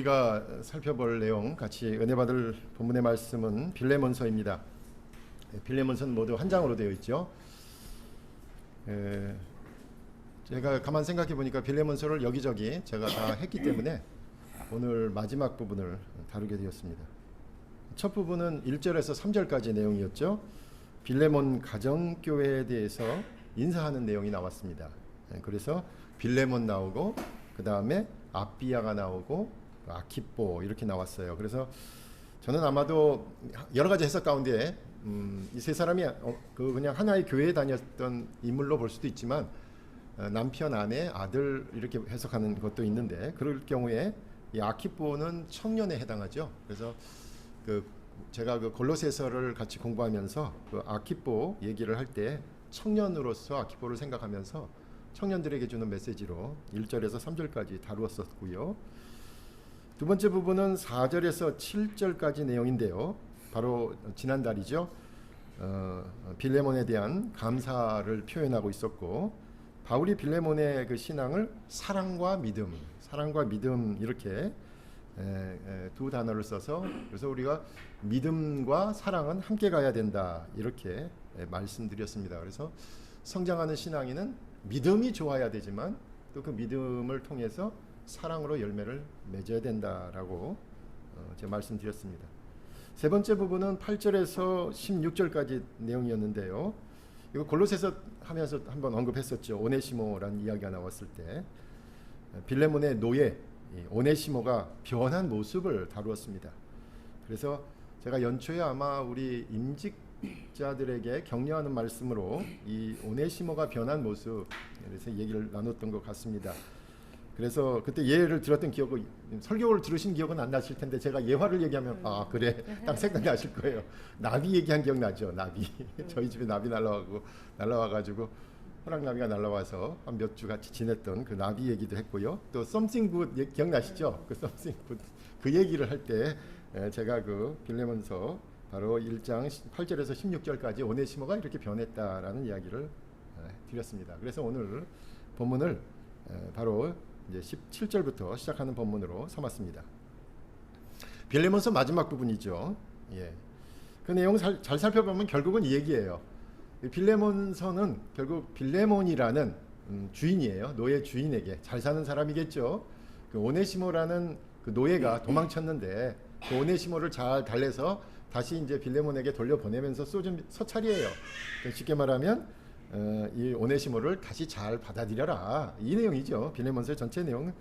우리가 살펴볼 내용 같이 은혜 받을 본문의 말씀은 빌레몬서입니다. 빌레몬서는 모두 한 장으로 되어 있죠. 제가 가만 생각해 보니까 빌레몬서를 여기저기 제가 다 했기 때문에 오늘 마지막 부분을 다루게 되었습니다. 첫 부분은 1절에서 3절까지 내용이었죠. 빌레몬 가정교회에 대해서 인사하는 내용이 나왔습니다. 그래서 빌레몬 나오고 그 다음에 아비야가 나오고 아키포 이렇게 나왔어요. 그래서 저는 아마도 여러 가지 해석 가운데 이 세 사람이 그냥 하나의 교회에 다녔던 인물로 볼 수도 있지만 남편, 아내, 아들 이렇게 해석하는 것도 있는데 그럴 경우에 이 아키포는 청년에 해당하죠. 그래서 제가 골로새서를 같이 공부하면서 그 아키포 얘기를 할 때 청년으로서 아키포를 생각하면서 청년들에게 주는 메시지로 1절에서 3절까지 다루었었고요. 두 번째 부분은 4절에서 7절까지 내용인데요. 바로 지난달이죠. 빌레몬에 대한 감사를 표현하고 있었고 바울이 빌레몬의 그 신앙을 사랑과 믿음 이렇게 두 단어를 써서 그래서 우리가 믿음과 사랑은 함께 가야 된다 이렇게 말씀드렸습니다. 그래서 성장하는 신앙인은 믿음이 좋아야 되지만 또 그 믿음을 통해서 사랑으로 열매를 맺어야 된다라고 제가 말씀드렸습니다. 세 번째 부분은 8절에서 16절까지 내용이었는데요. 이거 골로새서 하면서 한번 언급했었죠. 오네시모라는 이야기가 나왔을 때 빌레몬의 노예 오네시모가 변한 모습을 다루었습니다. 그래서 제가 연초에 아마 우리 임직자들에게 격려하는 말씀으로 이 오네시모가 변한 모습 그래서 얘기를 나눴던 것 같습니다. 그래서 그때 예를 들었던 기억은 설교를 들으신 기억은 안 나실 텐데 제가 예화를 얘기하면 아 그래 딱 생각나실 거예요. 나비 얘기한 기억 나죠. 나비 저희 집에 나비 날라와가지고 호랑나비가 날라와서 한 몇 주 같이 지냈던 그 나비 얘기도 했고요. 또 Something Good 기억나시죠? 그 Something Good 그 얘기를 할 때 제가 그 빌레몬서 바로 1장 8절에서 16절까지 오네시모가 이렇게 변했다라는 이야기를 드렸습니다. 그래서 오늘 본문을 바로 이제 17절부터 시작하는 본문으로 삼았습니다. 빌레몬서 마지막 부분이죠. 예. 그 내용 잘 살펴보면 결국은 이 얘기예요. 빌레몬서는 결국 빌레몬이라는 주인이에요. 노예 주인에게 잘 사는 사람이겠죠. 그 오네시모라는 그 노예가 도망쳤는데 그 오네시모를 잘 달래서 다시 이제 빌레몬에게 돌려보내면서 쏟은 서찰이에요. 쉽게 말하면 이 오네시모를 다시 잘 받아들여라 이 내용이죠. 빌레몬서의 전체 내용은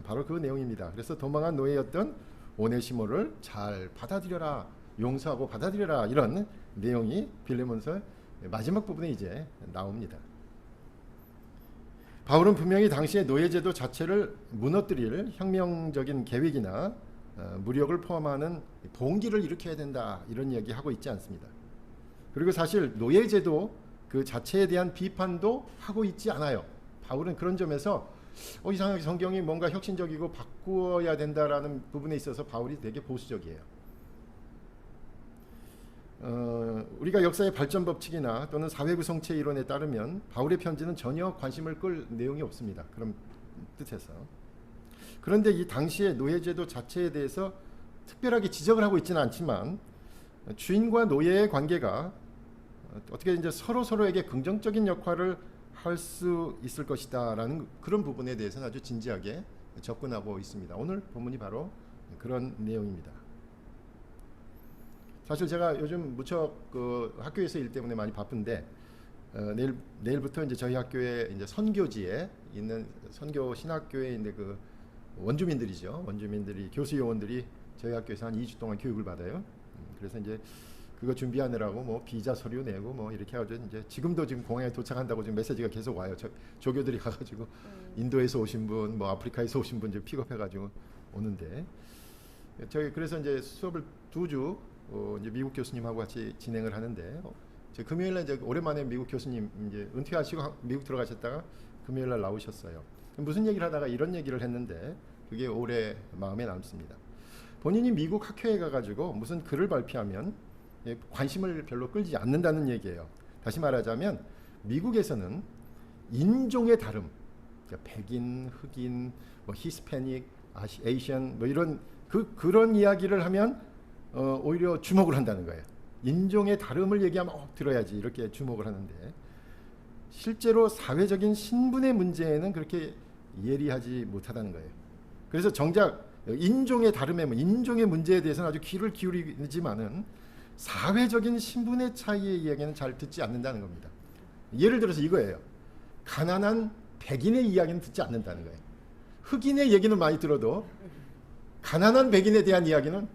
바로 그 내용입니다. 그래서 도망한 노예였던 오네시모를 잘 받아들여라 용서하고 받아들여라 이런 내용이 빌레몬서 마지막 부분에 이제 나옵니다. 바울은 분명히 당시의 노예제도 자체를 무너뜨릴 혁명적인 계획이나 무력을 포함하는 봉기를 일으켜야 된다 이런 이야기하고 있지 않습니다. 그리고 사실 노예제도 그 자체에 대한 비판도 하고 있지 않아요. 바울은 그런 점에서 이상하게 성경이 뭔가 혁신적이고 바꾸어야 된다라는 부분에 있어서 바울이 되게 보수적이에요. 우리가 역사의 발전 법칙이나 또는 사회 구성체 이론에 따르면 바울의 편지는 전혀 관심을 끌 내용이 없습니다. 그런 뜻에서. 그런데 이 당시의 노예제도 자체에 대해서 특별하게 지적을 하고 있지는 않지만 주인과 노예의 관계가 어떻게 이제 서로에게 긍정적인 역할을 할 수 있을 것이다라는 그런 부분에 대해서는 아주 진지하게 접근하고 있습니다. 오늘 본문이 바로 그런 내용입니다. 사실 제가 요즘 무척 그 학교에서 일 때문에 많이 바쁜데 내일부터 이제 저희 학교에 이제 선교지에 있는 선교 신학교에 있는 그 원주민들이죠. 원주민들이 교수 요원들이 저희 학교에서 한 2주 동안 교육을 받아요. 그래서 이제 그거 준비하느라고 뭐 비자 서류 내고 뭐 이렇게 해가지고 이제 지금도 지금 공항에 도착한다고 지금 메시지가 계속 와요. 조교들이 가가지고 인도에서 오신 분, 뭐 아프리카에서 오신 분 지금 픽업해가지고 오는데 저희 그래서 이제 수업을 2주 이제 미국 교수님하고 같이 진행을 하는데 금요일날 이제 오랜만에 미국 교수님 이제 은퇴하시고 미국 들어가셨다가 금요일날 나오셨어요. 무슨 얘기를 하다가 이런 얘기를 했는데 그게 오래 마음에 남습니다. 본인이 미국 학회에 가가지고 무슨 글을 발표하면 관심을 별로 끌지 않는다는 얘기예요. 다시 말하자면 미국에서는 인종의 다름, 그러니까 백인, 흑인, 뭐 히스패닉, 아시안 뭐 이런 그런 이야기를 하면 오히려 주목을 한다는 거예요. 인종의 다름을 얘기하면 들어야지 이렇게 주목을 하는데 실제로 사회적인 신분의 문제에는 그렇게 예리하지 못하다는 거예요. 그래서 정작 인종의 다름에 인종의 문제에 대해서는 아주 귀를 기울이지만은 사회적인 신분의 차이의 이야기는 잘 듣지 않는다는 겁니다. 예를 들어서 이거예요. 가난한 백인의 이야기는 듣지 않는다는 거예요. 흑인의 얘기는 많이 들어도 가난한 백인에 대한 이야기는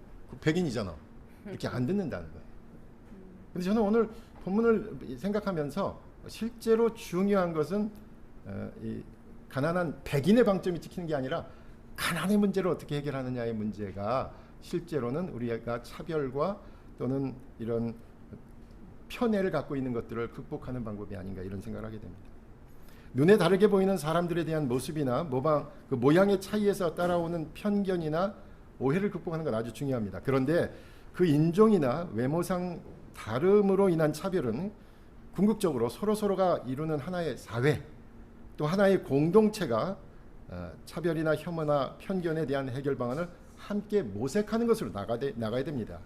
백인이잖아. 이렇게 안 듣는다는 거예요. 근데 저는 오늘 본문을 생각하면서 실제로 중요한 것은 이 가난한 백인의 방점이 찍히는 게 아니라 가난의 문제를 어떻게 해결하느냐의 문제가 실제로는 우리가 차별과 또는 이런 편애를 갖고 있는 것들을 극복하는 방법이 아닌가 이런 생각을 하게 됩니다. 눈에 다르게 보이는 사람들에 대한 모습이나 그 모양의 차이에서 따라오는 편견이나 오해를 극복하는 건 아주 중요합니다. 그런데 그 인종이나 외모상 다름으로 인한 차별은 궁극적으로 서로가 이루는 하나의 사회 또 하나의 공동체가 차별이나 혐오나 편견에 대한 해결 방안을 함께 모색하는 것으로 나가야 됩니다.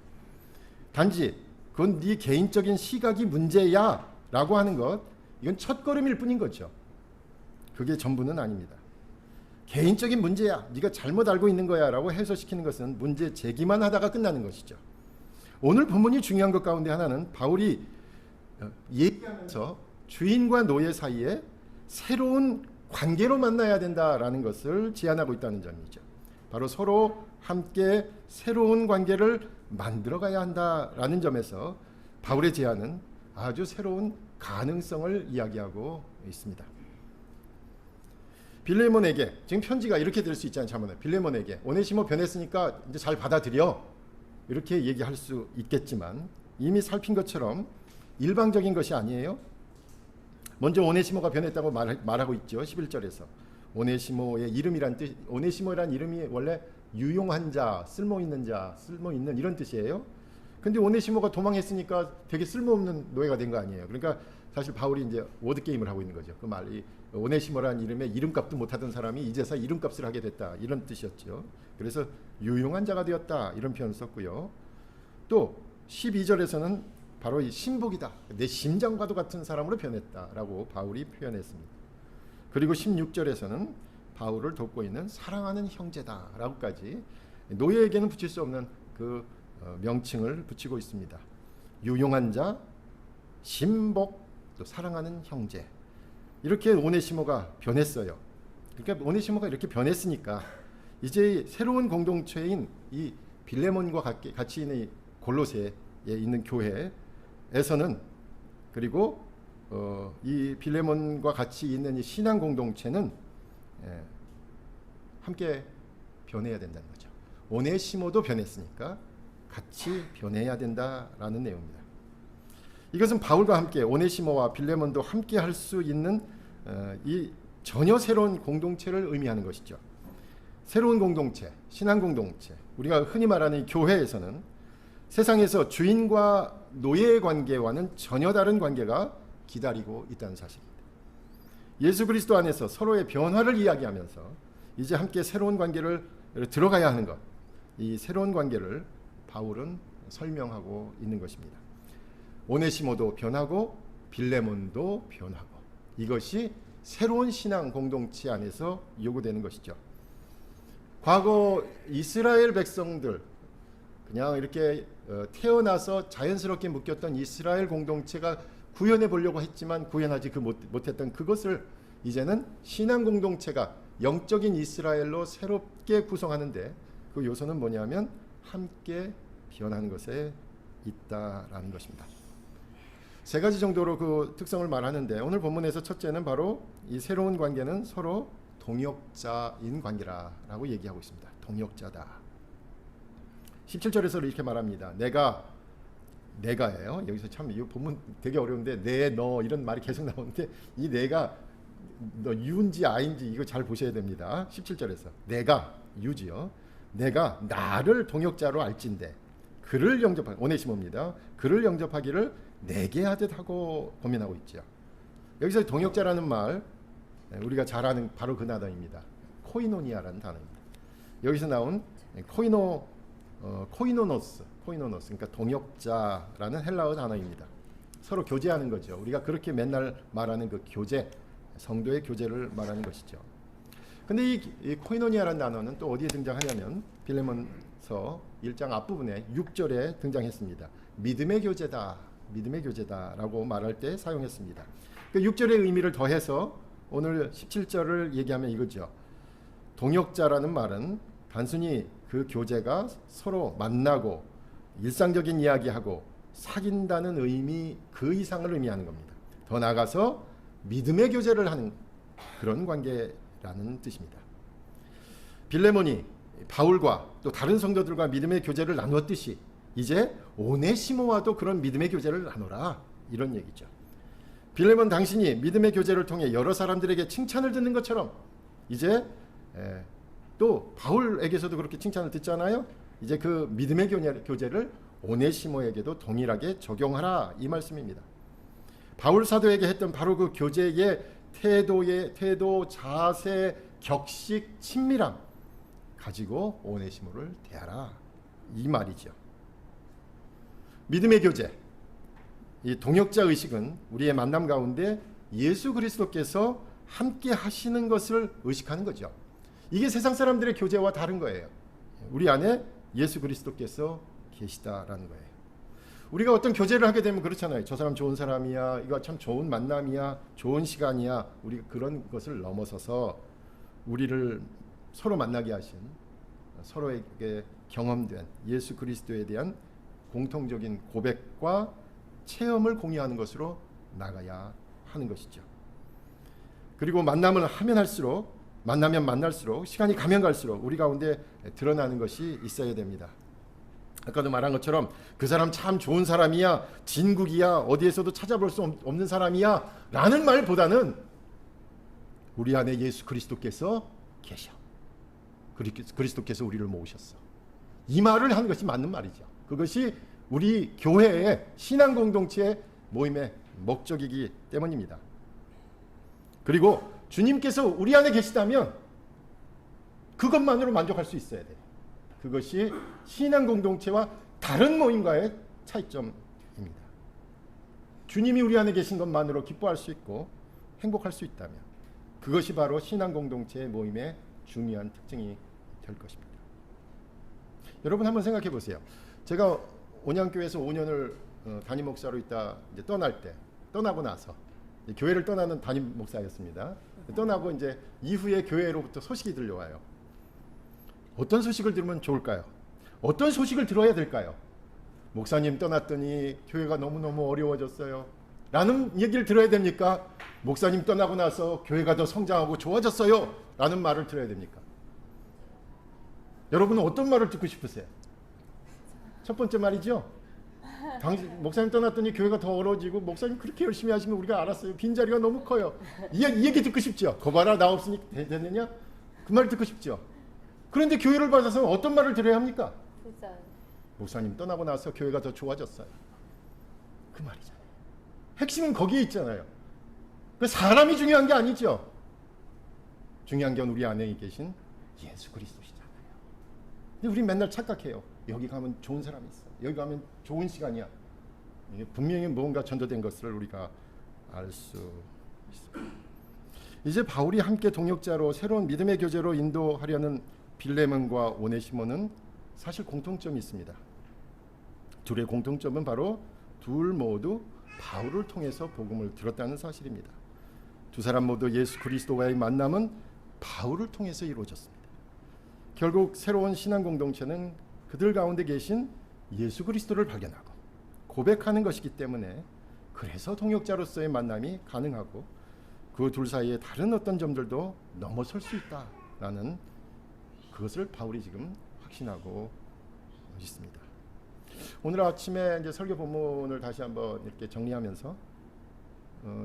단지 그건 네 개인적인 시각이 문제야 라고 하는 것, 이건 첫걸음일 뿐인 거죠. 그게 전부는 아닙니다. 개인적인 문제야, 네가 잘못 알고 있는 거야 라고 해소시키는 것은 문제 제기만 하다가 끝나는 것이죠. 오늘 본문이 중요한 것 가운데 하나는 바울이 얘기하면서 주인과 노예 사이에 새로운 관계로 만나야 된다라는 것을 제안하고 있다는 점이죠. 바로 서로 함께 새로운 관계를 만들어가야 한다라는 점에서 바울의 제안은 아주 새로운 가능성을 이야기하고 있습니다. 빌레몬에게 지금 편지가 이렇게 될 수 있잖아요. 자문에 빌레몬에게 오네시모 변했으니까 이제 잘 받아들여 이렇게 얘기할 수 있겠지만 이미 살핀 것처럼 일방적인 것이 아니에요. 먼저 오네시모가 변했다고 말하고 있죠. 11절에서 오네시모의 이름이란 뜻, 오네시모란 이름이 원래 유용한 자, 쓸모 있는 자, 쓸모 있는 이런 뜻이에요. 근데 오네시모가 도망했으니까 되게 쓸모없는 노예가 된 거 아니에요. 그러니까 사실 바울이 이제 워드 게임을 하고 있는 거죠. 그 말이 오네시모라는 이름에 이름값도 못하던 사람이 이제서 이름값을 하게 됐다 이런 뜻이었죠. 그래서 유용한 자가 되었다 이런 표현을 썼고요. 또 12절에서는 바로 이 신복이다, 내 심장과도 같은 사람으로 변했다라고 바울이 표현했습니다. 그리고 16절에서는 바울을 돕고 있는 사랑하는 형제다라고까지 노예에게는 붙일 수 없는 그 명칭을 붙이고 있습니다. 유용한 자, 신복, 또 사랑하는 형제, 이렇게 오네시모가 변했어요. 그러니까 오네시모가 이렇게 변했으니까 이제 새로운 공동체인 이 빌레몬과 같이 있는 이 골로새에 있는 교회에서는, 그리고 이 빌레몬과 같이 있는 이 신앙 공동체는 함께 변해야 된다는 거죠. 오네시모도 변했으니까 같이 변해야 된다라는 내용입니다. 이것은 바울과 함께 오네시모와 빌레몬도 함께 할 수 있는 이 전혀 새로운 공동체를 의미하는 것이죠. 새로운 공동체, 신앙 공동체, 우리가 흔히 말하는 교회에서는 세상에서 주인과 노예의 관계와는 전혀 다른 관계가 기다리고 있다는 사실입니다. 예수 그리스도 안에서 서로의 변화를 이야기하면서 이제 함께 새로운 관계를 들어가야 하는 것, 이 새로운 관계를 바울은 설명하고 있는 것입니다. 오네시모도 변하고 빌레몬도 변하고, 이것이 새로운 신앙 공동체 안에서 요구되는 것이죠. 과거 이스라엘 백성들, 그냥 이렇게 태어나서 자연스럽게 묶였던 이스라엘 공동체가 구현해 보려고 했지만 구현하지 못했던 그것을 이제는 신앙 공동체가 영적인 이스라엘로 새롭게 구성하는데, 그 요소는 뭐냐면 함께 변하는 것에 있다라는 것입니다. 세 가지 정도로 그 특성을 말하는데, 오늘 본문에서 첫째는 바로 이 새로운 관계는 서로 동역자인 관계라고 얘기하고 있습니다. 동역자다. 17절에서 이렇게 말합니다. 내가예요. 여기서 참 이 본문 되게 어려운데 내, 너 이런 말이 계속 나오는데, 이 내가 너 유인지 아인지 이거 잘 보셔야 됩니다. 17절에서 내가, 유지요. 내가 나를 동역자로 알진대 그를 영접하기, 오네시모입니다. 그를 영접하기를 내게 하듯 하고 고민하고 있죠. 여기서 동역자라는 말, 우리가 잘 아는 바로 그 단어입니다. 코이노니아라는 단어입니다. 여기서 나온 코이노노스, 그러니까 동역자라는 헬라어 단어입니다. 서로 교제하는 거죠. 우리가 그렇게 맨날 말하는 그 교제, 성도의 교제를 말하는 것이죠. 근데 이 코이노니아라는 단어는 또 어디에 등장하냐면 빌레몬서 1장 앞부분에 6절에 등장했습니다. 믿음의 교제다라고 말할 때 사용했습니다. 그 6절의 의미를 더해서 오늘 17절을 얘기하면 이거죠. 동역자라는 말은 단순히 그 교제가 서로 만나고 일상적인 이야기하고 사귄다는 의미 그 이상을 의미하는 겁니다. 더 나아가서 믿음의 교제를 하는 그런 관계라는 뜻입니다. 빌레몬이 바울과 또 다른 성도들과 믿음의 교제를 나누었듯이 이제 오네시모와도 그런 믿음의 교제를 나누라, 이런 얘기죠. 빌레몬 당신이 믿음의 교제를 통해 여러 사람들에게 칭찬을 듣는 것처럼 이제 또 바울에게서도 그렇게 칭찬을 듣잖아요. 이제 그 믿음의 교제를 오네시모에게도 동일하게 적용하라, 이 말씀입니다. 바울 사도에게 했던 바로 그 교제의 태도, 자세, 격식, 친밀함 가지고 오네시모를 대하라, 이 말이죠. 믿음의 교제, 이 동역자 의식은 우리의 만남 가운데 예수 그리스도께서 함께 하시는 것을 의식하는 거죠. 이게 세상 사람들의 교제와 다른 거예요. 우리 안에 예수 그리스도께서 계시다라는 거예요. 우리가 어떤 교제를 하게 되면 그렇잖아요. 저 사람 좋은 사람이야, 이거 참 좋은 만남이야, 좋은 시간이야. 우리가 그런 것을 넘어서서 우리를 서로 만나게 하신, 서로에게 경험된 예수 그리스도에 대한 공통적인 고백과 체험을 공유하는 것으로 나가야 하는 것이죠. 그리고 만나면 만날수록 시간이 가면 갈수록 우리 가운데 드러나는 것이 있어야 됩니다. 아까도 말한 것처럼 그 사람 참 좋은 사람이야, 진국이야, 어디에서도 찾아볼 수 없는 사람이야 라는 말보다는 우리 안에 예수 그리스도께서 계셔, 그리스도께서 우리를 모으셨어, 이 말을 하는 것이 맞는 말이죠. 그것이 우리 교회의 신앙 공동체의 모임의 목적이기 때문입니다. 그리고 주님께서 우리 안에 계시다면 그것만으로 만족할 수 있어야 돼요. 그것이 신앙 공동체와 다른 모임과의 차이점입니다. 주님이 우리 안에 계신 것만으로 기뻐할 수 있고 행복할 수 있다면 그것이 바로 신앙 공동체의 모임의 중요한 특징이 될 것입니다. 여러분 한번 생각해 보세요. 제가 온양교회에서 5년을 담임 목사로 있다 이제 떠나고 나서 교회를 떠나는 담임 목사였습니다. 떠나고 이제 이후에 교회로부터 소식이 들려와요. 어떤 소식을 들으면 좋을까요? 어떤 소식을 들어야 될까요? 목사님 떠났더니 교회가 너무너무 어려워졌어요 라는 얘기를 들어야 됩니까? 목사님 떠나고 나서 교회가 더 성장하고 좋아졌어요 라는 말을 들어야 됩니까? 여러분은 어떤 말을 듣고 싶으세요? 첫 번째 말이죠. 목사님 떠났더니 교회가 더 어려워지고 목사님 그렇게 열심히 하신 거 우리가 알았어요. 빈자리가 너무 커요. 이 얘기 듣고 싶죠. 거봐라 나 없으니 됐느냐? 그 말 듣고 싶죠. 그런데 교회를 받아서 어떤 말을 들어야 합니까? 목사님 떠나고 나서 교회가 더 좋아졌어요. 그 말이잖아요. 핵심은 거기에 있잖아요. 그 사람이 중요한 게 아니죠. 중요한 건 우리 안에 계신 예수 그리스도시잖아요. 근데 우리 맨날 착각해요. 여기 가면 좋은 사람이 있어. 여기 가면 좋은 시간이야. 이게 분명히 뭔가 전도된 것을 우리가 알 수 있습니다. 이제 바울이 함께 동역자로 새로운 믿음의 교제로 인도하려는 빌레몬과 오네시모는 사실 공통점이 있습니다. 둘의 공통점은 바로 둘 모두 바울을 통해서 복음을 들었다는 사실입니다. 두 사람 모두 예수 그리스도와의 만남은 바울을 통해서 이루어졌습니다. 결국 새로운 신앙 공동체는 그들 가운데 계신 예수 그리스도를 발견하고 고백하는 것이기 때문에 그래서 동역자로서의 만남이 가능하고 그 둘 사이에 다른 어떤 점들도 넘어설 수 있다라는 그것을 바울이 지금 확신하고 있습니다. 오늘 아침에 이제 설교 본문을 다시 한번 이렇게 정리하면서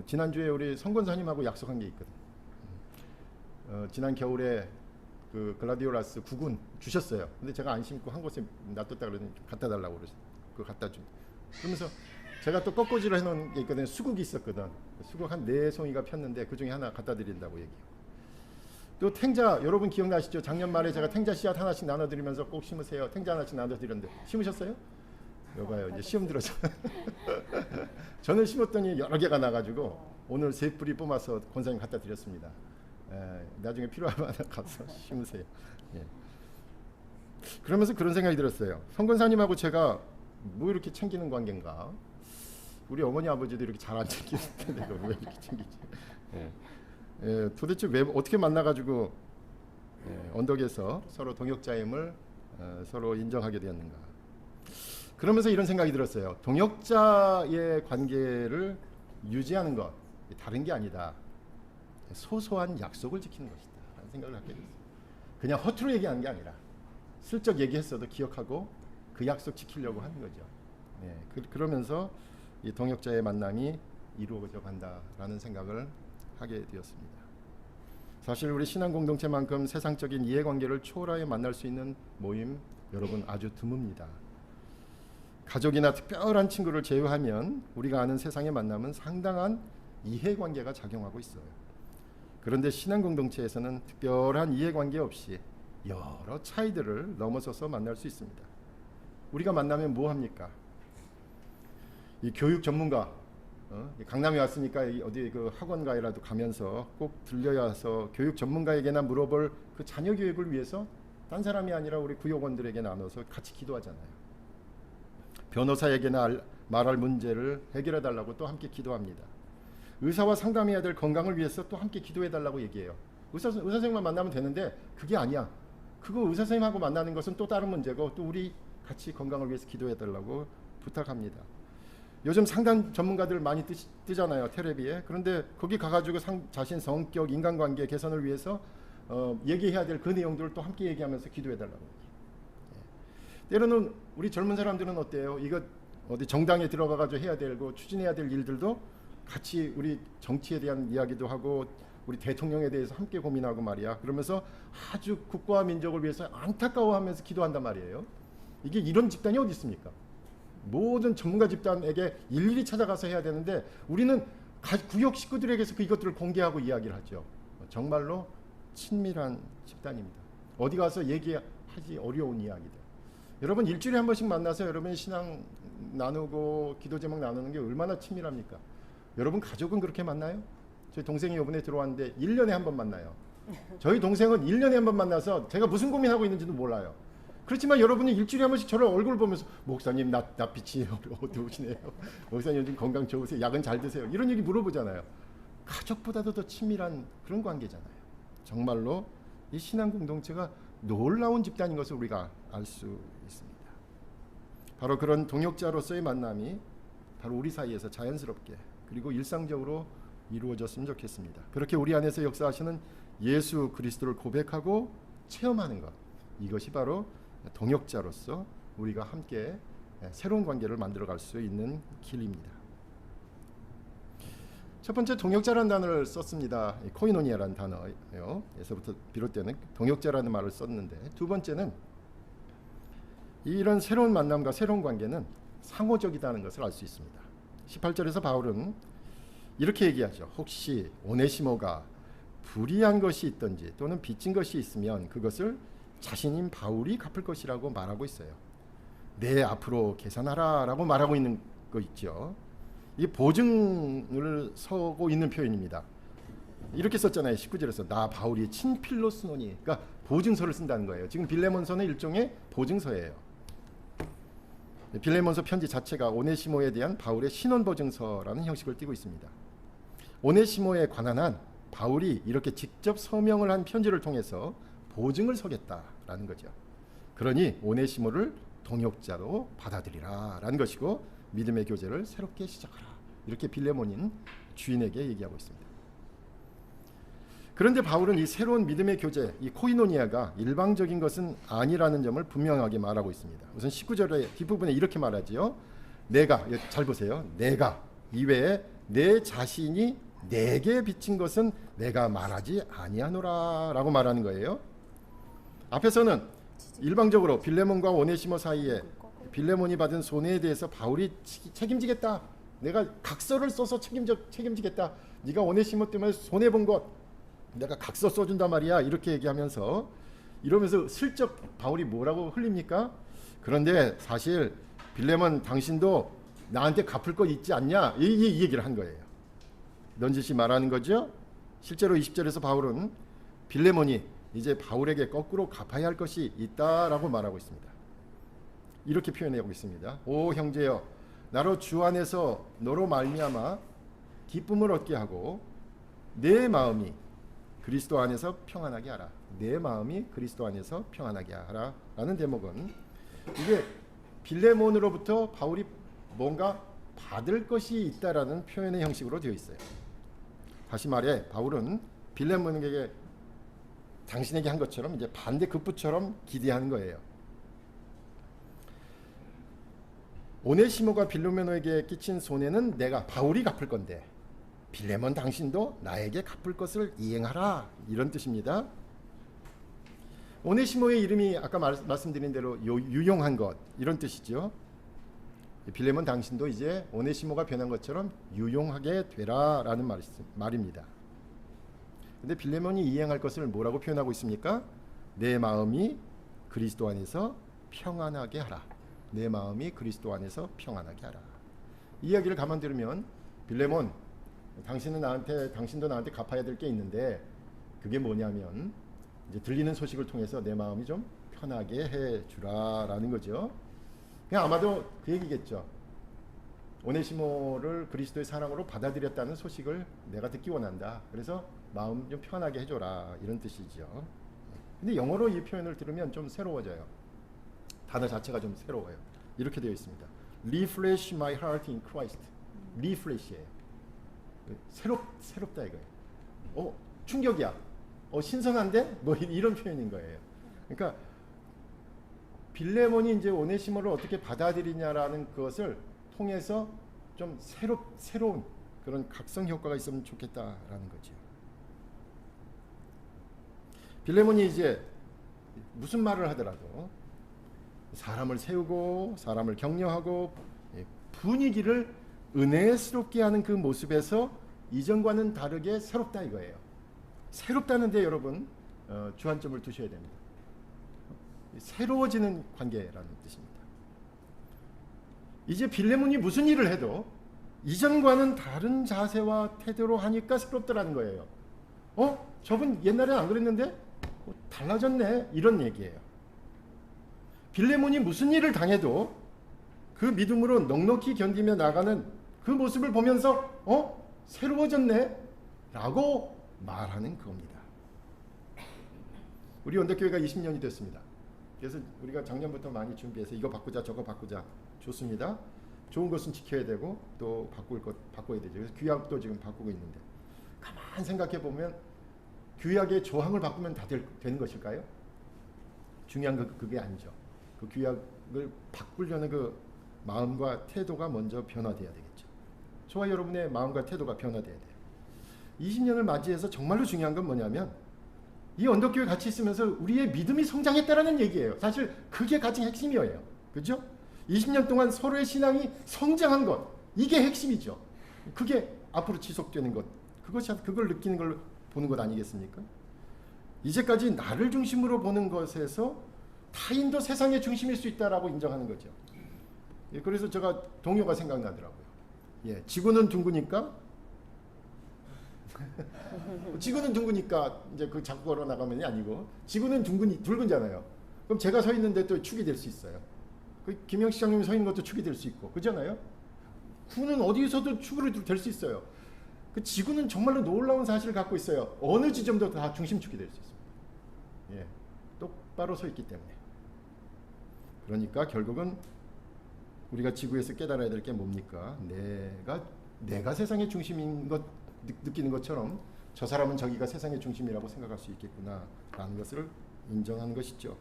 지난주에 우리 성권사님하고 약속한 게 있거든. 지난 겨울에 그 글라디오라스 9군 주셨어요. 근데 제가 안 심고 한 곳에 놔뒀다 그러더니 갖다 달라고 그러죠. 그거 갖다 준. 그러면서 제가 또 꺾어지로 해놓은 게 있거든. 수국이 있었거든. 수국 한 4송이가 폈는데 그 중에 하나 갖다 드린다고 얘기해요. 또 탱자 여러분 기억나시죠? 작년 말에 제가 탱자 씨앗 하나씩 나눠드리면서 꼭 심으세요. 탱자 하나씩 나눠드렸는데 심으셨어요? 여봐요. 이제 시험 들어서 저는 심었더니 여러 개가 나가지고 오늘 3뿌리 뽑아서 권사님 갖다 드렸습니다. 나중에 필요하면 가서 심으세요. 예. 그러면서 그런 생각이 들었어요. 성 권사님하고 제가 뭐 이렇게 챙기는 관계인가? 우리 어머니 아버지도 이렇게 잘 안 챙길 텐데 왜 이렇게 챙기지? 도대체 왜 어떻게 만나가지고 언덕에서 서로 동역자임을 서로 인정하게 되었는가? 그러면서 이런 생각이 들었어요. 동역자의 관계를 유지하는 것 다른 게 아니다. 소소한 약속을 지키는 것이다 라는 생각을 갖게 됐어요. 그냥 허투루 얘기하는 게 아니라 슬쩍 얘기했어도 기억하고 그 약속 지키려고 하는 거죠. 그러면서 이 동역자의 만남이 이루어져 간다라는 생각을 하게 되었습니다. 사실 우리 신앙 공동체만큼 세상적인 이해관계를 초월하여 만날 수 있는 모임 여러분 아주 드뭅니다. 가족이나 특별한 친구를 제외하면 우리가 아는 세상의 만남은 상당한 이해관계가 작용하고 있어요. 그런데 신앙 공동체에서는 특별한 이해관계 없이 여러 차이들을 넘어서서 만날 수 있습니다. 우리가 만나면 뭐 합니까? 이 교육 전문가 강남에 왔으니까 어디 그 학원가에라도 가면서 꼭 들려야서 교육 전문가에게나 물어볼 그 자녀 교육을 위해서 딴 사람이 아니라 우리 구역원들에게 나눠서 같이 기도하잖아요. 변호사에게나 말할 문제를 해결해 달라고 또 함께 기도합니다. 의사와 상담해야 될 건강을 위해서 또 함께 기도해 달라고 얘기해요. 의사 선생님만 만나면 되는데 그게 아니야. 그거 의사 선생님하고 만나는 것은 또 다른 문제고 또 우리 같이 건강을 위해서 기도해 달라고 부탁합니다. 요즘 상담 전문가들 많이 뜨잖아요, 텔레비에. 그런데 거기 가가지고 자신 성격, 인간관계 개선을 위해서 얘기해야 될 그 내용들을 또 함께 얘기하면서 기도해 달라고. 때로는 우리 젊은 사람들은 어때요? 이거 어디 정당에 들어가가지고 해야 되고 추진해야 될 일들도 같이 우리 정치에 대한 이야기도 하고 우리 대통령에 대해서 함께 고민하고 말이야. 그러면서 아주 국가와 민족을 위해서 안타까워하면서 기도한단 말이에요. 이게 이런 집단이 어디 있습니까? 모든 전문가 집단에게 일일이 찾아가서 해야 되는데 우리는 구역 식구들에게서 이것들을 공개하고 이야기를 하죠. 정말로 친밀한 집단입니다. 어디 가서 얘기하기 어려운 이야기들. 여러분 일주일에 한 번씩 만나서 여러분이 신앙 나누고 기도 제목 나누는 게 얼마나 친밀합니까? 여러분 가족은 그렇게 만나요? 저희 동생이 이번에 들어왔는데 1년에 한 번 만나요. 저희 동생은 1년에 한 번 만나서 제가 무슨 고민하고 있는지도 몰라요. 그렇지만 여러분이 일주일에 한 번씩 저를 얼굴 보면서 목사님 낯빛이 어두우시네요. 목사님 요즘 건강 좋으세요? 약은 잘 드세요? 이런 얘기 물어보잖아요. 가족보다도 더 친밀한 그런 관계잖아요. 정말로 이 신앙 공동체가 놀라운 집단인 것을 우리가 알 수 있습니다. 바로 그런 동역자로서의 만남이 바로 우리 사이에서 자연스럽게 그리고 일상적으로 이루어졌으면 좋겠습니다. 그렇게 우리 안에서 역사하시는 예수 그리스도를 고백하고 체험하는 것, 이것이 바로 동역자로서 우리가 함께 새로운 관계를 만들어갈 수 있는 길입니다. 첫 번째 동역자라는 단어를 썼습니다. 코이노니아라는 단어예요. 에서부터 비롯되는 동역자라는 말을 썼는데 두 번째는 이런 새로운 만남과 새로운 관계는 상호적이다는 것을 알 수 있습니다. 18절에서 바울은 이렇게 얘기하죠. 혹시 오네시모가 불의한 것이 있든지 또는 빚진 것이 있으면 그것을 자신인 바울이 갚을 것이라고 말하고 있어요. 내 앞으로 계산하라 라고 말하고 있는 거 있죠. 이 보증을 서고 있는 표현입니다. 이렇게 썼잖아요. 19절에서 나 바울이 친필로 쓰노니, 그러니까 보증서를 쓴다는 거예요. 지금 빌레몬서는 일종의 보증서예요. 빌레몬서 편지 자체가 오네시모에 대한 바울의 신원 보증서라는 형식을 띠고 있습니다. 오네시모에 관한 한 바울이 이렇게 직접 서명을 한 편지를 통해서 보증을 서겠다라는 거죠. 그러니 오네시모를 동역자로 받아들이라라는 것이고 믿음의 교제를 새롭게 시작하라. 이렇게 빌레몬인 주인에게 얘기하고 있습니다. 그런데 바울은 이 새로운 믿음의 교제, 이 코이노니아가 일방적인 것은 아니라는 점을 분명하게 말하고 있습니다. 우선 19절의 뒷부분에 이렇게 말하지요. 내가, 잘 보세요. 내가 이외에 내 자신이 내게 빚진 것은 내가 말하지 아니하노라 라고 말하는 거예요. 앞에서는 일방적으로 빌레몬과 오네시모 사이에 빌레몬이 받은 손해에 대해서 바울이 책임지겠다. 내가 각서를 써서 책임지겠다. 네가 오네시모 때문에 손해본 것 내가 각서 써준단 말이야. 이렇게 얘기하면서 이러면서 슬쩍 바울이 뭐라고 흘립니까? 그런데 사실 빌레몬 당신도 나한테 갚을 거 있지 않냐? 이 얘기를 한 거예요. 넌지시 말하는 거죠. 실제로 20절에서 바울은 빌레몬이 이제 바울에게 거꾸로 갚아야 할 것이 있다라고 말하고 있습니다. 이렇게 표현하고 있습니다. 오 형제여, 나로 주 안에서 너로 말미암아 기쁨을 얻게 하고 내 마음이 그리스도 안에서 평안하게 하라. 내 마음이 그리스도 안에서 평안하게 하라 라는 대목은 이게 빌레몬으로부터 바울이 뭔가 받을 것이 있다라는 표현의 형식으로 되어 있어요. 다시 말해 바울은 빌레몬에게 당신에게 한 것처럼 이제 반대급부처럼 기대하는 거예요. 오네시모가 빌레몬에게 끼친 손해는 내가 바울이 갚을 건데 빌레몬 당신도 나에게 갚을 것을 이행하라, 이런 뜻입니다. 오네시모의 이름이 아까 말씀드린 대로 유용한 것, 이런 뜻이죠. 빌레몬 당신도 이제 오네시모가 변한 것처럼 유용하게 되라라는 말입니다. 근데 빌레몬이 이행할 것을 뭐라고 표현하고 있습니까? 내 마음이 그리스도 안에서 평안하게 하라. 내 마음이 그리스도 안에서 평안하게 하라. 이 이야기를 가만 들으면 빌레몬, 당신도 나한테 갚아야 될 게 있는데 그게 뭐냐면 이제 들리는 소식을 통해서 내 마음이 좀 편하게 해 주라라는 거죠. 그냥 아마도 그 얘기겠죠. 오네시모를 그리스도의 사랑으로 받아들였다는 소식을 내가 듣기 원한다. 그래서 마음 좀 편하게 해줘라, 이런 뜻이죠. 근데 영어로 이 표현을 들으면 좀 새로워져요. 단어 자체가 좀 새로워요. 이렇게 되어 있습니다. Refresh my heart in Christ. Refresh예요. 새롭다 이거예요. 충격이야. 신선한데? 뭐 이런 표현인 거예요. 그러니까 빌레몬이 이제 오네시모를 어떻게 받아들이냐라는 것을 통해서 좀 새로운 그런 각성 효과가 있으면 좋겠다라는 거죠. 빌레몬이 이제 무슨 말을 하더라도 사람을 세우고 사람을 격려하고 분위기를 은혜스럽게 하는 그 모습에서 이전과는 다르게 새롭다 이거예요. 새롭다는데 여러분 주안점을 두셔야 됩니다. 새로워지는 관계라는 뜻입니다. 이제 빌레몬이 무슨 일을 해도 이전과는 다른 자세와 태도로 하니까 새롭더라는 거예요. 저분 옛날에 안 그랬는데 달라졌네, 이런 얘기예요. 빌레몬이 무슨 일을 당해도 그 믿음으로 넉넉히 견디며 나가는 그 모습을 보면서 새로워졌네 라고 말하는 겁니다. 우리 언덕교회가 20년이 됐습니다. 그래서 우리가 작년부터 많이 준비해서 이거 바꾸자 저거 바꾸자, 좋습니다. 좋은 것은 지켜야 되고 또 바꿀 것 바꿔야 되죠. 그래서 규약도 지금 바꾸고 있는데 가만 생각해 보면 규약의 조항을 바꾸면 다 되는 것일까요? 중요한 건 그게 아니죠. 그 규약을 바꾸려는 그 마음과 태도가 먼저 변화돼야 되겠죠. 저와 여러분의 마음과 태도가 변화돼야 돼요. 20년을 맞이해서 정말로 중요한 건 뭐냐면 이 언덕교회 같이 있으면서 우리의 믿음이 성장했다라는 얘기예요. 사실 그게 가장 핵심이에요. 그렇죠? 20년 동안 서로의 신앙이 성장한 것, 이게 핵심이죠. 그게 앞으로 지속되는 것, 그걸 느끼는 걸 보는 것 아니겠습니까? 이제까지 나를 중심으로 보는 것에서 타인도 세상의 중심일 수 있다라고 인정하는 거죠. 그래서 제가 동요가 생각나더라고요. 지구는 둥그니까 지구는 둥그니까 이제 그 자꾸 걸어 나가면이 아니고 지구는 둥근잖아요. 그럼 제가 서 있는데 또 축이 될 수 있어요. 그 김영식 장님이 서 있는 것도 축이 될 수 있고, 그렇잖아요. 구는 어디서도 축으로 될 수 있어요. 그 지구는 정말로 놀라운 사실을 갖고 있어요. 어느 지점도 다 중심축이 될 수 있습니다. 똑바로 서 있기 때문에. 그러니까 결국은 우리가 지구에서 깨달아야 될 게 뭡니까? 내가 세상의 중심인 것 느끼는 것처럼 저 사람은 저기가 세상의 중심이라고 생각할 수 있겠구나 라는 것을 인정하는 것이죠.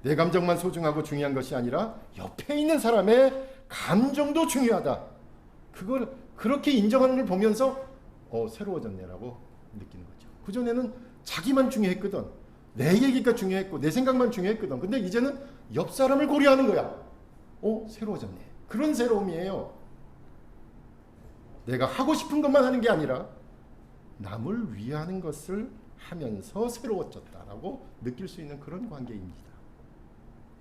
내 감정만 소중하고 중요한 것이 아니라 옆에 있는 사람의 감정도 중요하다. 그걸 그렇게 인정하는 걸 보면서 새로워졌네라고 느끼는 거죠. 그전에는 자기만 중요했거든. 내 얘기가 중요했고 내 생각만 중요했거든. 근데 이제는 옆 사람을 고려하는 거야. 새로워졌네. 그런 새로움이에요. 내가 하고 싶은 것만 하는 게 아니라 남을 위하는 것을 하면서 새로워졌다라고 느낄 수 있는 그런 관계입니다.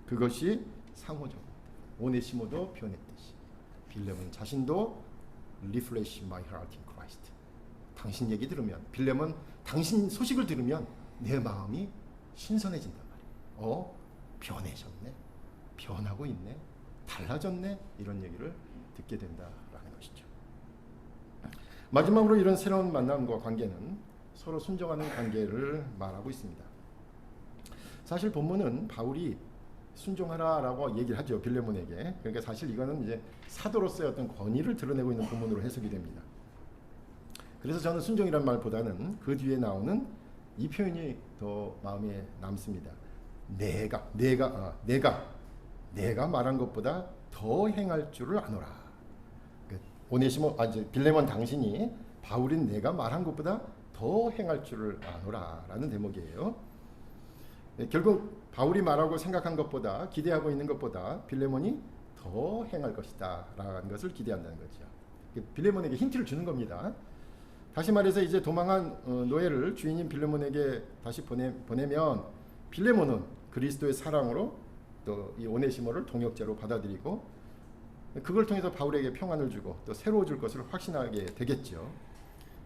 그것이 상호적. 오네시모도 변했듯이 빌레몬 자신도 refresh my heart in Christ. 당신 얘기 들으면, 빌레몬 당신 소식을 들으면 내 마음이 신선해진단 말이에요. 변해졌네, 변하고 있네, 달라졌네, 이런 얘기를 듣게 된다라는 것이죠. 마지막으로 이런 새로운 만남과 관계는 서로 순종하는 관계를 말하고 있습니다. 사실 본문은 바울이 순종하라라고 얘기를 하죠, 빌레몬에게. 그러니까 사실 이거는 이제 사도로서의 어떤 권위를 드러내고 있는 본문으로 해석이 됩니다. 그래서 저는 순종이란 말보다는 그 뒤에 나오는 이 표현이 더 마음에 남습니다. 내가 말한 것보다 더 행할 줄을 아노라. 오네시모, 빌레몬 당신이 바울인 내가 말한 것보다 더 행할 줄을 아노라라는 대목이에요. 결국 바울이 말하고 생각한 것보다, 기대하고 있는 것보다 빌레몬이 더 행할 것이다라는 것을 기대한다는 거죠. 빌레몬에게 힌트를 주는 겁니다. 다시 말해서 이제 도망한 노예를 주인인 빌레몬에게 다시 보내면 빌레몬은 그리스도의 사랑으로 또 이 오네시모를 동역자로 받아들이고 그걸 통해서 바울에게 평안을 주고 또 새로워질 것을 확신하게 되겠죠.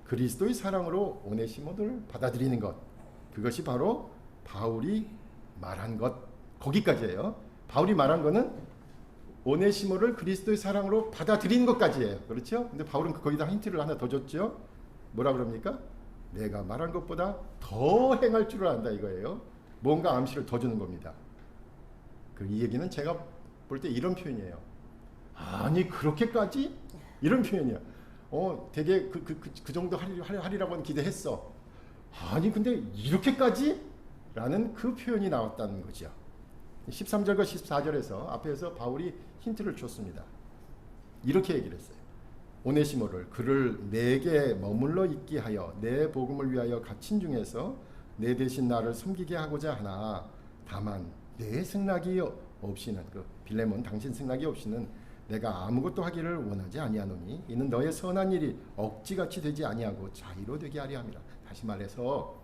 그리스도의 사랑으로 오네시모를 받아들이는 것, 그것이 바로 바울이 말한 것, 거기까지예요. 바울이 말한 거는 오네시모를 그리스도의 사랑으로 받아들이는 것까지예요. 그렇죠? 근데 바울은 거기다 힌트를 하나 더 줬죠. 뭐라 그럽니까? 내가 말한 것보다 더 행할 줄을 안다 이거예요. 뭔가 암시를 더 주는 겁니다. 이 얘기는 제가 볼 때 이런 표현이에요. 아니 그렇게까지? 이런 표현이야. 되게 그 정도 하리라고는 기대했어. 아니 근데 이렇게까지? 라는 그 표현이 나왔다는 거죠. 13절과 14절에서 앞에서 바울이 힌트를 줬습니다. 이렇게 얘기를 했어요. 오네시모를 그를 내게 머물러 있게 하여 내 복음을 위하여 갇힌 중에서 내 대신 나를 섬기게 하고자 하나 다만 내 승낙이 없이는, 그 빌레몬 당신 승낙이 없이는 내가 아무것도 하기를 원하지 아니하노니 이는 너의 선한 일이 억지같이 되지 아니하고 자유로 되게 하려 함이라. 다시 말해서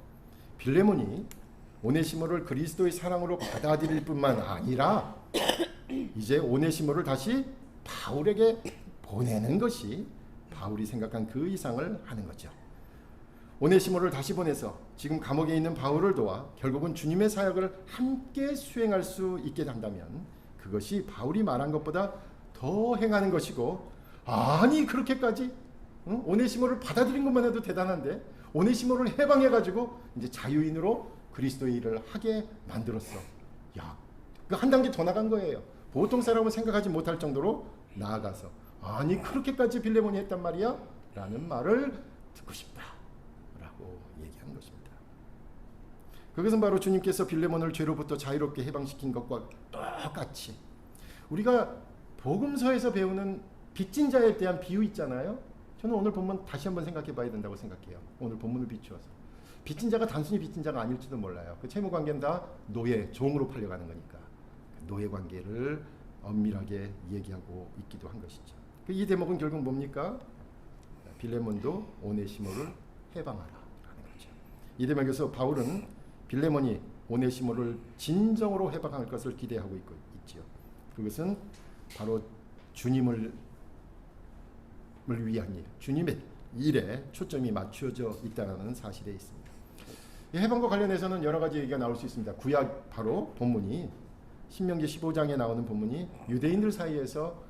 빌레몬이 오네시모를 그리스도의 사랑으로 받아들일 뿐만 아니라 이제 오네시모를 다시 바울에게 보내는 것이 바울이 생각한 그 이상을 하는 거죠. 오네시모를 다시 보내서 지금 감옥에 있는 바울을 도와 결국은 주님의 사역을 함께 수행할 수 있게 한다면 그것이 바울이 말한 것보다 더 행하는 것이고, 아니 그렇게까지? 응? 오네시모를 받아들인 것만 해도 대단한데 오네시모를 해방해가지고 이제 자유인으로 그리스도의 일을 하게 만들었어. 야, 한 단계 더 나간 거예요. 보통 사람은 생각하지 못할 정도로 나아가서 아니 그렇게까지 빌레몬이 했단 말이야? 라는 말을 듣고 싶다 라고 얘기한 것입니다. 그것은 바로 주님께서 빌레몬을 죄로부터 자유롭게 해방시킨 것과 똑같이 우리가 복음서에서 배우는 빚진 자에 대한 비유 있잖아요. 저는 오늘 본문 다시 한번 생각해 봐야 된다고 생각해요. 오늘 본문을 비추어서 빚진 자가 단순히 빚진 자가 아닐지도 몰라요. 그 채무 관계는 다 노예, 종으로 팔려가는 거니까 노예 관계를 엄밀하게 얘기하고 있기도 한 것이죠. 이 대목은 결국 뭡니까? 빌레몬도 오네시모를 해방하라라는 거죠. 이 대목에서 바울은 빌레몬이 오네시모를 진정으로 해방할 것을 기대하고 있지요. 그것은 바로 주님을 위한 일, 주님의 일에 초점이 맞춰져 있다는 사실에 있습니다. 이 해방과 관련해서는 여러 가지 얘기가 나올 수 있습니다. 구약 바로 본문이 신명기 15장에 나오는 본문이 유대인들 사이에서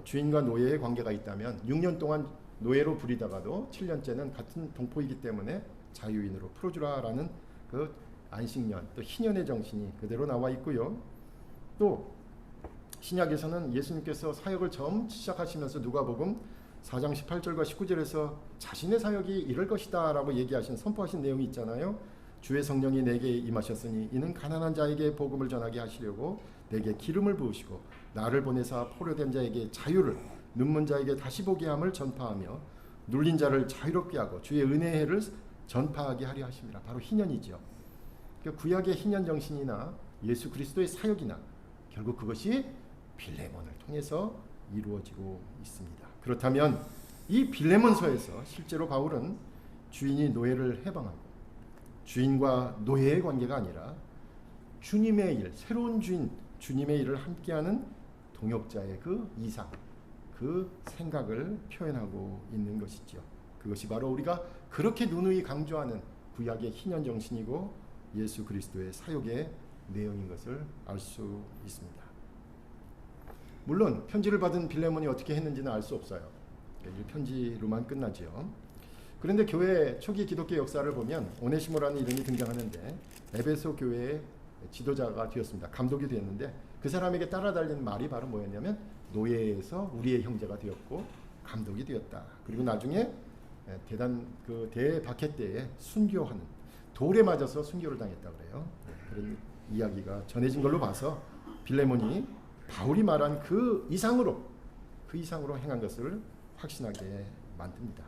주인과 노예의 관계가 있다면 6년 동안 노예로 부리다가도 7년째는 같은 동포이기 때문에 자유인으로 풀어주라라는 그 안식년, 또 희년의 정신이 그대로 나와 있고요. 또 신약에서는 예수님께서 사역을 처음 시작하시면서 누가복음 4장 18절과 19절에서 자신의 사역이 이럴 것이다 라고 얘기하신, 선포하신 내용이 있잖아요. 주의 성령이 내게 임하셨으니 이는 가난한 자에게 복음을 전하게 하시려고 내게 기름을 부으시고 나를 보내사 포로된 자에게 자유를, 눈먼 자에게 다시 보게 함을 전파하며 눌린 자를 자유롭게 하고 주의 은혜의 해를 전파하게 하려 하십니다. 바로 희년이죠. 그러니까 구약의 희년 정신이나 예수 그리스도의 사역이나 결국 그것이 빌레몬을 통해서 이루어지고 있습니다. 그렇다면 이 빌레몬서에서 실제로 바울은 주인이 노예를 해방하고 주인과 노예의 관계가 아니라 주님의 일, 새로운 주인, 주님의 일을 함께하는 동역자의 그 이상, 그 생각을 표현하고 있는 것이죠. 그것이 바로 우리가 그렇게 누누이 강조하는 구약의 희년 정신이고 예수 그리스도의 사역의 내용인 것을 알 수 있습니다. 물론 편지를 받은 빌레몬이 어떻게 했는지는 알 수 없어요. 편지로만 끝나지요. 그런데 교회 초기 기독교 역사를 보면 오네시모라는 이름이 등장하는데 에베소 교회의 지도자가 되었습니다. 감독이 되었는데 그 사람에게 따라달린 말이 바로 뭐였냐면 노예에서 우리의 형제가 되었고 감독이 되었다. 그리고 나중에 대박해 때에 순교하는 돌에 맞아서 순교를 당했다 그래요. 그런 이야기가 전해진 걸로 봐서 빌레몬이 바울이 말한 그 이상으로 행한 것을 확신하게 만듭니다.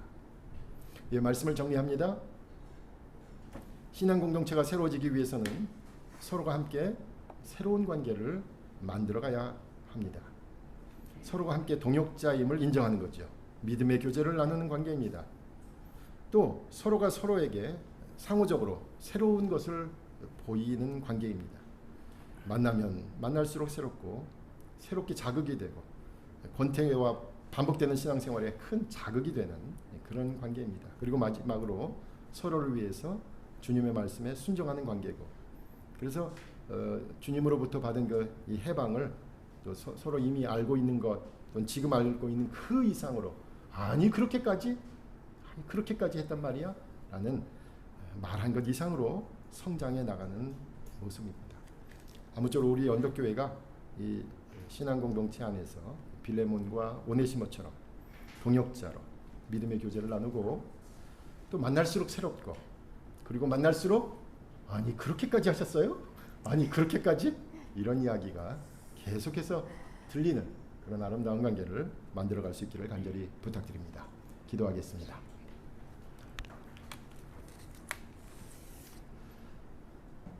이 말씀을 정리합니다. 신앙 공동체가 새로워지기 위해서는 서로가 함께 새로운 관계를 만들어가야 합니다. 서로가 함께 동역자임을 인정하는 거죠. 믿음의 교제를 나누는 관계입니다. 또 서로가 서로에게 상호적으로 새로운 것을 보이는 관계입니다. 만나면 만날수록 새롭게 자극이 되고 권태와 반복되는 신앙생활에 큰 자극이 되는 그런 관계입니다. 그리고 마지막으로 서로를 위해서 주님의 말씀에 순종하는 관계고, 그래서 주님으로부터 받은 이 해방을 또 서로 이미 알고 있는 것 또는 지금 알고 있는 그 이상으로 그렇게까지 했단 말이야? 라는 말한 것 이상으로 성장해 나가는 모습입니다. 아무쪼록 우리 언덕교회가 이 신앙 공동체 안에서 빌레몬과 오네시모처럼 동역자로 믿음의 교제를 나누고 또 만날수록 새롭고, 그리고 만날수록 그렇게까지 하셨어요? 그렇게까지? 이런 이야기가 계속해서 들리는 그런 아름다운 관계를 만들어갈 수 있기를 간절히 부탁드립니다. 기도하겠습니다.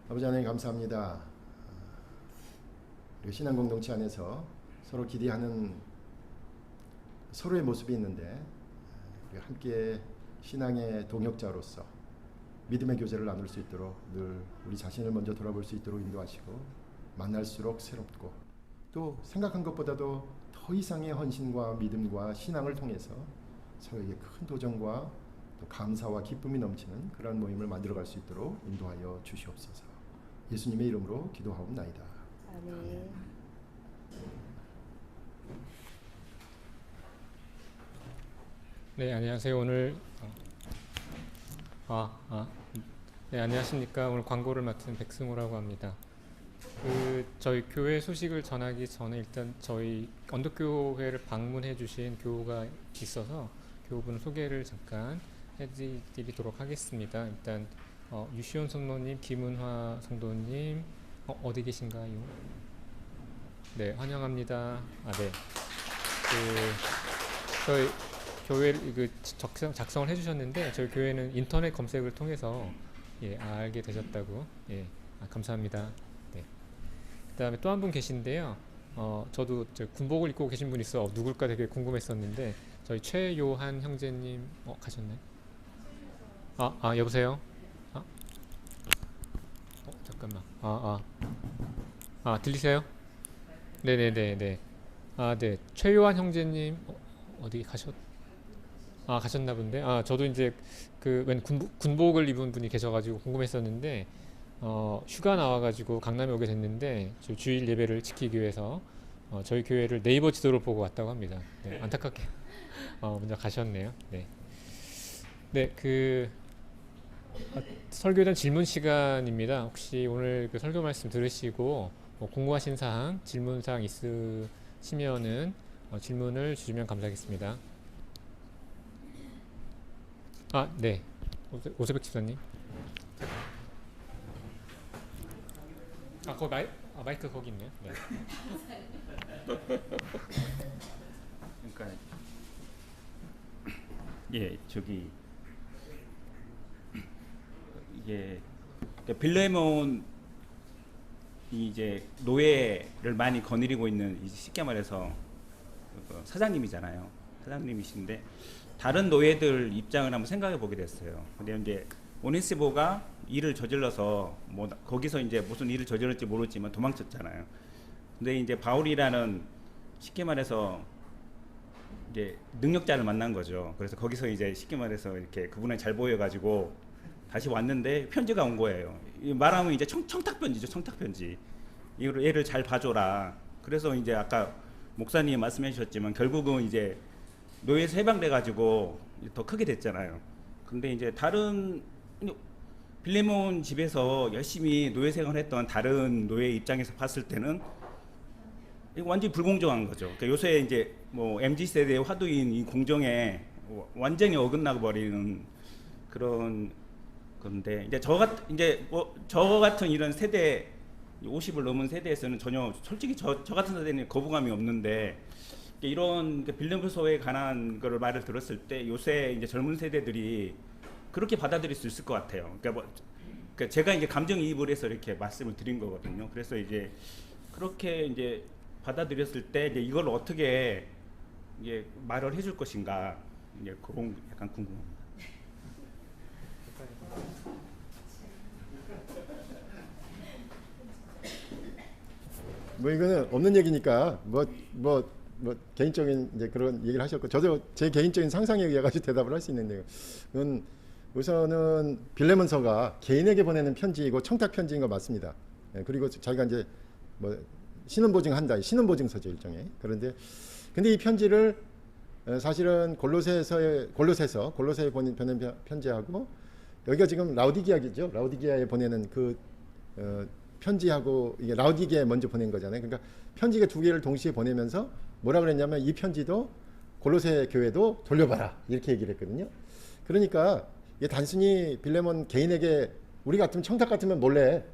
아버지 하나님 감사합니다. 신앙 공동체 안에서 서로 기대하는 서로의 모습이 있는데 함께 신앙의 동역자로서 믿음의 교제를 나눌 수 있도록 늘 우리 자신을 먼저 돌아볼 수 있도록 인도하시고, 만날수록 새롭고 또 생각한 것보다도 더 이상의 헌신과 믿음과 신앙을 통해서 서로에게 큰 도전과 또 감사와 기쁨이 넘치는 그러한 모임을 만들어갈 수 있도록 인도하여 주시옵소서. 예수님의 이름으로 기도하옵나이다. 아멘. 네, 안녕하세요. 오늘 네, 안녕하십니까. 오늘 광고를 맡은 백승호라고 합니다. 저희 교회 소식을 전하기 전에 일단 저희 언덕교회를 방문해 주신 교우가 있어서 교우분 소개를 잠깐 해드리도록 하겠습니다. 일단 유시온 성도님, 김은화 성도님 어디 계신가요? 네, 환영합니다. 네. 저희 교회를 작성을 해주셨는데 저희 교회는 인터넷 검색을 통해서 알게 되셨다고. 감사합니다. 네. 그다음에 또 한 분 계신데요. 저도 군복을 입고 계신 분이 있어 누굴까 되게 궁금했었는데 저희 최요한 형제님 가셨나요? 여보세요? 잠깐만. 들리세요? 네네네네. 네. 최요한 형제님 어디 가셨나 본데. 저도 이제 웬 군복을 입은 분이 계셔가지고 궁금했었는데 휴가 나와가지고 강남에 오게 됐는데 주일 예배를 지키기 위해서 저희 교회를 네이버 지도를 보고 왔다고 합니다. 네, 안타깝게 먼저 가셨네요. 네. 네, 설교전 질문 시간입니다. 혹시 오늘 설교 말씀 들으시고 궁금하신 사항, 질문 사항 있으시면은 질문을 주시면 감사하겠습니다. 네. 오세백 집사님. 거기 마이크 거기 있네요. 네. 그러니까 이게 빌레몬이 이제 노예를 많이 거느리고 있는, 쉽게 말해서 사장님이잖아요. 사장님이신데 다른 노예들 입장을 한번 생각해 보게 됐어요. 근데 이제 오네시모가 일을 저질러서 뭐 거기서 이제 무슨 일을 저질렀지 모르지만 도망쳤잖아요. 근데 이제 바울이라는 쉽게 말해서 이제 능력자를 만난 거죠. 그래서 거기서 이제 쉽게 말해서 이렇게 그분을 잘 보여가지고 다시 왔는데 편지가 온 거예요. 말하면 이제 청탁 편지죠. 청탁 편지. 이걸 얘를 잘 봐줘라. 그래서 이제 아까 목사님이 말씀해 주셨지만 결국은 이제 노예에서 해방돼 가지고 더 크게 됐잖아요. 근데 이제 다른 빌레몬 집에서 열심히 노예 생활했던 다른 노예 입장에서 봤을 때는 이거 완전히 불공정한 거죠. 그러니까 요새 이제 뭐 MZ 세대의 화두인 이 공정에 완전히 어긋나 버리는 그런 건데 이제 저 같은 이런 세대 50을 넘은 세대에서는 전혀 솔직히 저 같은 세대는 거부감이 없는데 이런 빌레몬서에 관한 거를 말을 들었을 때 요새 이제 젊은 세대들이 그렇게 받아들일 수 있을 것 같아요. 그러니까 제가 이제 감정이입을 해서 이렇게 말씀을 드린 거거든요. 그래서 이제 그렇게 이제 받아들였을 때 이제 이걸 어떻게 이제 말을 해줄 것인가 이제 그런 약간 궁금합니다. 뭐 이거는 없는 얘기니까 뭐 개인적인 이제 그런 얘기를 하셨고 저도 제 개인적인 상상에 의해 가지고 대답을 할 수 있는데요. 그건 우선은 빌레몬서가 개인에게 보내는 편지이고 청탁 편지인 거 맞습니다. 예, 그리고 자기가 이제 뭐 신원보증한다, 신원보증서죠 일종의. 그런데 근데 이 편지를 사실은 골로새에 보낸 편지하고 여기가 지금 라우디기아죠. 라우디기아에 보내는 그 편지하고 이게 라우디기아에 먼저 보낸 거잖아요. 그러니까 편지가 두 개를 동시에 보내면서 뭐라 그랬냐면 이 편지도 골로새 교회도 돌려봐라 이렇게 얘기를 했거든요. 그러니까 이게 단순히 빌레몬 개인에게 우리 같으면 청탁 같으면 몰래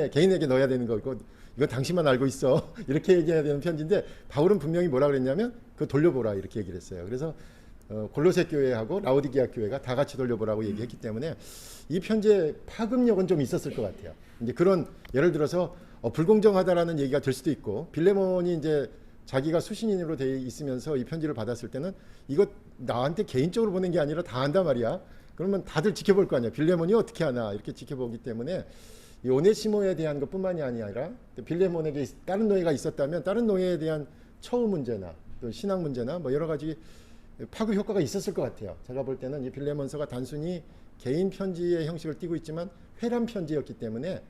개인에게 넣어야 되는 거고 이건 당신만 알고 있어 이렇게 얘기해야 되는 편지인데 바울은 분명히 뭐라 그랬냐면 그거 돌려보라 이렇게 얘기를 했어요. 그래서 골로새 교회하고 라우디기아 교회가 다 같이 돌려보라고 얘기했기 때문에 이 편지의 파급력은 좀 있었을 것 같아요. 이제 그런 예를 들어서 불공정하다라는 얘기가 될 수도 있고 빌레몬이 이제 자기가 수신인으로 돼 있으면서 이 편지를 받았을 때는 이거 나한테 개인적으로 보낸 게 아니라 다 한단 말이야. 그러면 다들 지켜볼 거 아니야. 빌레몬이 어떻게 하나 이렇게 지켜보기 때문에 이 오네시모에 대한 것뿐만이 아니라 빌레몬에게 다른 노예가 있었다면 다른 노예에 대한 처우 문제나 또 신앙 문제나 뭐 여러 가지 파급 효과가 있었을 것 같아요. 제가 볼 때는 이 빌레몬서가 단순히 개인 편지의 형식을 띠고 있지만 회람 편지였기 때문에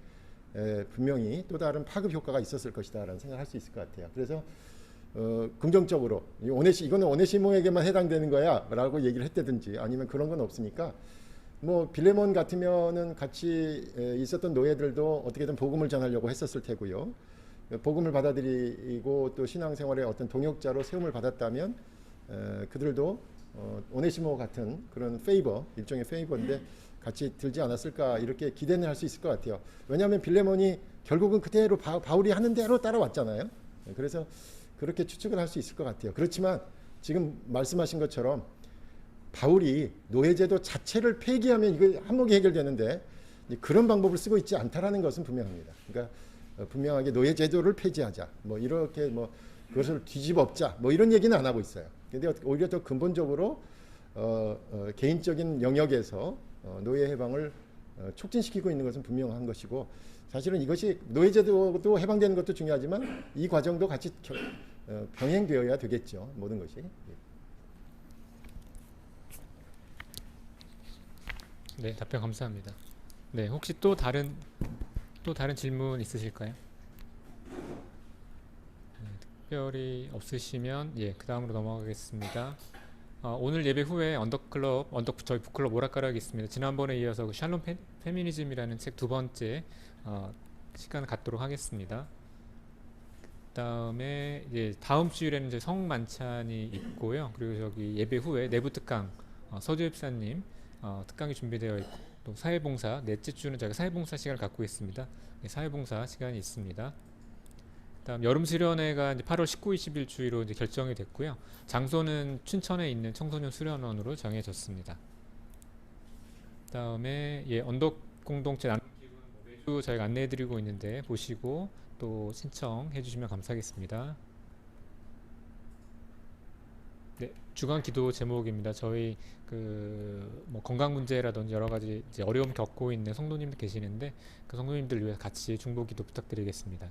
분명히 또 다른 파급 효과가 있었을 것이다라는 생각을 할 수 있을 것 같아요. 그래서 긍정적으로 이거는 오네시모에게만 해당되는 거야라고 얘기를 했다든지 아니면 그런 건 없으니까 뭐 빌레몬 같으면은 같이 있었던 노예들도 어떻게든 복음을 전하려고 했었을 테고요. 복음을 받아들이고 또 신앙생활의 어떤 동역자로 세움을 받았다면 그들도 오네시모 같은 그런 일종의 페이버인데 같이 들지 않았을까 이렇게 기대는 할 수 있을 것 같아요. 왜냐하면 빌레몬이 결국은 그대로 바울이 하는 대로 따라왔잖아요. 그래서 그렇게 추측을 할 수 있을 것 같아요. 그렇지만 지금 말씀하신 것처럼 바울이 노예제도 자체를 폐기하면 이거 한몫이 해결되는데 그런 방법을 쓰고 있지 않다라는 것은 분명합니다. 그러니까 분명하게 노예제도를 폐지하자, 뭐 이렇게 뭐 그것을 뒤집어엎자, 뭐 이런 얘기는 안 하고 있어요. 근데 오히려 더 근본적으로 개인적인 영역에서 노예 해방을 촉진시키고 있는 것은 분명한 것이고 사실은 이것이 노예제도도 해방되는 것도 중요하지만 이 과정도 같이 병행되어야 되겠죠. 모든 것이. 네, 답변 감사합니다. 네, 혹시 또 다른 질문 있으실까요? 특별히 없으시면 그 다음으로 넘어가겠습니다. 오늘 예배 후에 저희 북클럽 오락가락이 있습니다. 지난번에 이어서 그 샬롬 페미니즘이라는 책 두 번째 시간을 갖도록 하겠습니다. 그다음에 다음 주일에는 이제 성만찬이 있고요. 그리고 저기 예배 후에 내부 특강 서주입사님 특강이 준비되어 있고 또 사회봉사 넷째 주는 저희가 사회봉사 시간을 갖고 있습니다. 사회봉사 시간이 있습니다. 다음 여름 수련회가 이제 8월 19, 20일 주의로 이제 결정이 됐고요. 장소는 춘천에 있는 청소년 수련원으로 정해졌습니다. 다음에 언덕 공동체 나눔 기부는 매주 저희가 안내해드리고 있는데 보시고 또 신청해 주시면 감사하겠습니다. 네, 주간 기도 제목입니다. 저희 그 뭐 건강 문제라든지 여러 가지 이제 어려움 겪고 있는 성도님들 계시는데 그 성도님들 위해 같이 중보 기도 부탁드리겠습니다.